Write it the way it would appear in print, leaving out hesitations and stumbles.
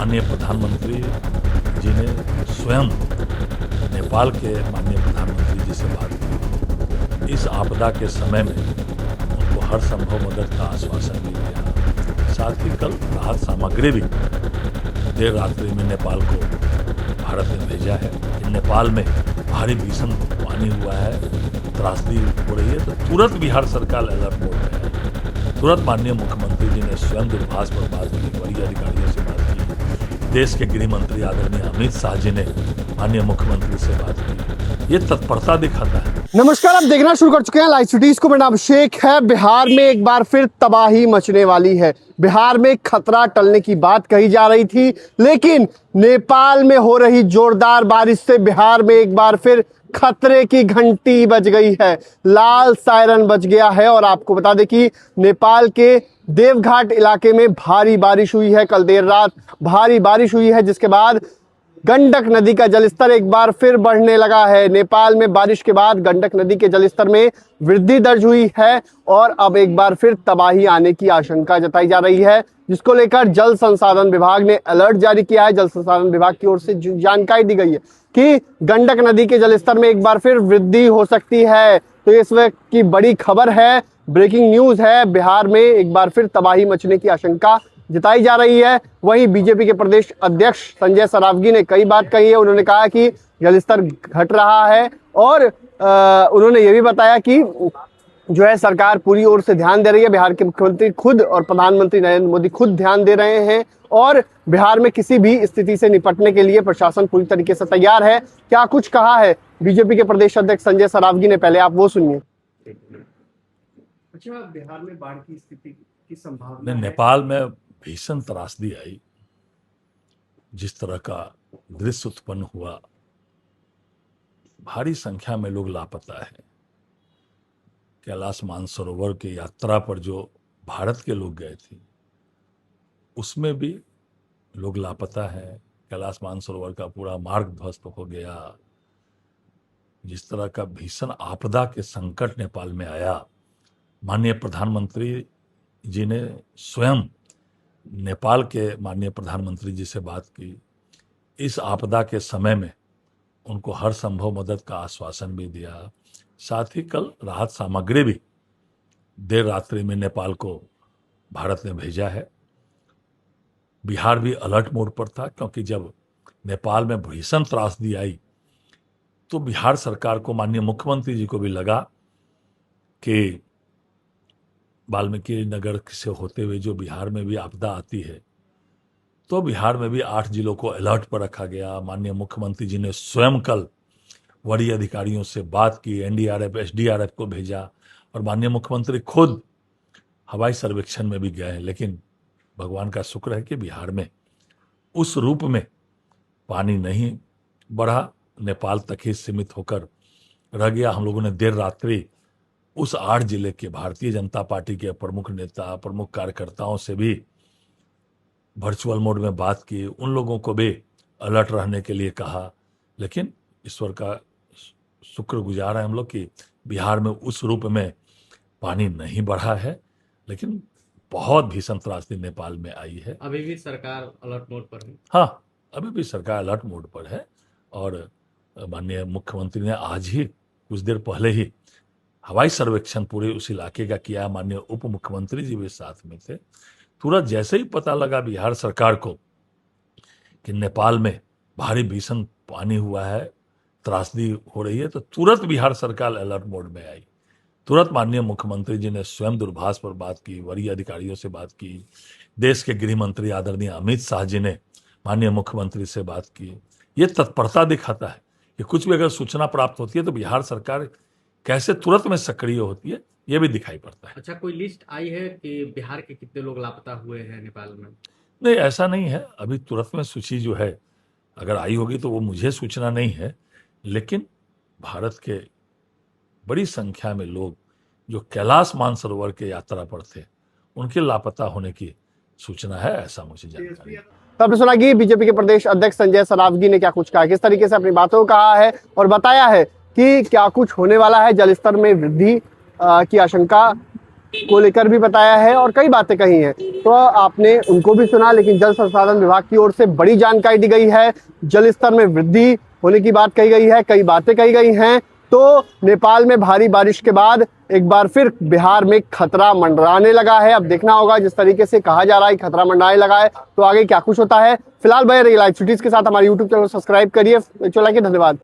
माननीय प्रधानमंत्री जी ने स्वयं नेपाल के माननीय प्रधानमंत्री जी से बात की। इस आपदा के समय में उनको हर संभव मदद का आश्वासन भी दिया। साथ ही कल राहत सामग्री भी देर रात्रि में नेपाल को भारत में भेजा है। नेपाल में भारी भीषण पानी हुआ है, त्रासदी हो रही है, तो तुरंत बिहार सरकार अलर्ट मोड में है। तुरंत माननीय मुख्यमंत्री जी ने स्वयं दूरभाष पर बात की, वरीय अधिकारियों से बात की। देश के गृह मंत्री आदरणीय अमित शाह जी ने माननीय मुख्यमंत्री से बात की। ये तत्परता दिखाता है। नमस्कार, आप देखना शुरू कर चुके हैं लाइव सिटीज को। मेरा नाम अभिषेक है। बिहार में एक बार फिर तबाही मचने वाली है। बिहार में खतरा टलने की बात कही जा रही थी, लेकिन नेपाल में हो रही जोरदार बारिश से बिहार में एक बार फिर खतरे की घंटी बज गई है, लाल सायरन बज गया है। और आपको बता दें कि नेपाल के देवघाट इलाके में भारी बारिश हुई है। कल देर रात भारी बारिश हुई है, जिसके बाद गंडक नदी का जलस्तर एक बार फिर बढ़ने लगा है। नेपाल में बारिश के बाद गंडक नदी के जलस्तर में वृद्धि दर्ज हुई है और अब एक बार फिर तबाही आने की आशंका जताई जा रही है, जिसको लेकर जल संसाधन विभाग ने अलर्ट जारी किया है। जल संसाधन विभाग की ओर से जानकारी दी गई है कि गंडक नदी के जलस्तर में एक बार फिर वृद्धि हो सकती है। तो इस वक्त की बड़ी खबर है, ब्रेकिंग न्यूज है। बिहार में एक बार फिर तबाही मचने की आशंका जताई जा रही है। वहीं बीजेपी के प्रदेश अध्यक्ष संजय सरावगी ने कई बात कही है। उन्होंने कहा कि जलस्तर घट रहा है और उन्होंने ये भी बताया कि जो है सरकार पूरी ओर से ध्यान दे रही है। बिहार के मुख्यमंत्री खुद और प्रधानमंत्री नरेंद्र मोदी खुद ध्यान दे रहे हैं और बिहार में किसी भी स्थिति से निपटने के लिए प्रशासन पूरी तरीके से तैयार है। क्या कुछ कहा है बीजेपी के प्रदेश अध्यक्ष संजय सरावगी ने, पहले आप वो सुनिए। अच्छा, बिहार में बाढ़ की स्थिति की संभावना है? नेपाल में भीषण त्रासदी आई, जिस तरह का दृश्य उत्पन्न हुआ, भारी संख्या में लोग लापता है। कैलाश मानसरोवर की यात्रा पर जो भारत के लोग गए थे, उसमें भी लोग लापता है। कैलाश मानसरोवर का पूरा मार्ग ध्वस्त हो गया। जिस तरह का भीषण आपदा के संकट नेपाल में आया, माननीय प्रधानमंत्री जी ने स्वयं नेपाल के माननीय प्रधानमंत्री जी से बात की। इस आपदा के समय में उनको हर संभव मदद का आश्वासन भी दिया। साथ ही कल राहत सामग्री भी देर रात्रि में नेपाल को भारत ने भेजा है। बिहार भी अलर्ट मोड पर था, क्योंकि जब नेपाल में भीषण त्रासदी आई तो बिहार सरकार को, माननीय मुख्यमंत्री जी को भी लगा कि वाल्मीकि नगर से होते हुए जो बिहार में भी आपदा आती है, तो बिहार में भी 8 जिलों को अलर्ट पर रखा गया। माननीय मुख्यमंत्री जी ने स्वयं कल वरीय अधिकारियों से बात की, एनडीआरएफ, एसडीआरएफ को भेजा और माननीय मुख्यमंत्री खुद हवाई सर्वेक्षण में भी गए। लेकिन भगवान का शुक्र है कि बिहार में उस रूप में पानी नहीं बढ़ा, नेपाल तक ही सीमित होकर रह गया। हम लोगों ने देर रात्रि उस 8 जिले के भारतीय जनता पार्टी के प्रमुख नेता, प्रमुख कार्यकर्ताओं से भी वर्चुअल मोड में बात की। उन लोगों को भी अलर्ट रहने के लिए कहा। लेकिन ईश्वर का शुक्रगुजार है हम लोग कि बिहार में उस रूप में पानी नहीं बढ़ा है, लेकिन बहुत भीषण त्रासदी नेपाल में आई है। अभी भी सरकार अलर्ट मोड पर है? हाँ, अभी भी सरकार अलर्ट मोड पर है। और माननीय मुख्यमंत्री ने आज ही कुछ देर पहले ही हवाई सर्वेक्षण पूरे उस इलाके का किया। माननीय उप मुख्यमंत्री जी भी साथ में थे। तुरंत जैसे ही पता लगा बिहार सरकार को कि नेपाल में भारी भीषण पानी हुआ है, त्रासदी हो रही है, तो तुरंत बिहार सरकार अलर्ट मोड में आई। तुरंत माननीय मुख्यमंत्री जी ने स्वयं दूरभाष पर बात की, वरीय अधिकारियों से बात की। देश के गृह मंत्री आदरणीय अमित शाह जी ने माननीय मुख्यमंत्री से बात की। ये तत्परता दिखाता है कि कुछ भी अगर सूचना प्राप्त होती है तो बिहार सरकार कैसे तुरंत में सक्रिय होती है, ये भी दिखाई पड़ता है। अच्छा, कोई लिस्ट आई है कि बिहार के कितने लोग लापता हुए हैं नेपाल में? नहीं, ऐसा नहीं है। अभी तुरंत में सूची जो है अगर आई होगी तो वो मुझे सूचना नहीं है, लेकिन भारत के बड़ी संख्या में लोग जो कैलाश मानसरोवर के यात्रा पर थे, उनके लापता होने की सूचना है, ऐसा मुझे जानकारी है। तो आपने सुना कि बीजेपी के प्रदेश अध्यक्ष संजय सरावगी ने क्या कुछ कहा, किस तरीके से अपनी बातों को कहा है और बताया है कि क्या कुछ होने वाला है। जलस्तर में वृद्धि की आशंका को लेकर भी बताया है और कई बातें कही हैं। तो आपने उनको भी सुना, लेकिन जल संसाधन विभाग की ओर से बड़ी जानकारी दी गई है। जल स्तर में वृद्धि होने की बात कही गई है, कई बातें कही गई हैं। तो नेपाल में भारी बारिश के बाद एक बार फिर बिहार में खतरा मंडराने लगा है। अब देखना होगा, जिस तरीके से कहा जा रहा है खतरा मंडराने लगा है, तो आगे क्या कुछ होता है। फिलहाल बने रहिए लाइव सिटीज के साथ। हमारे यूट्यूब चैनल को सब्सक्राइब करिए, धन्यवाद।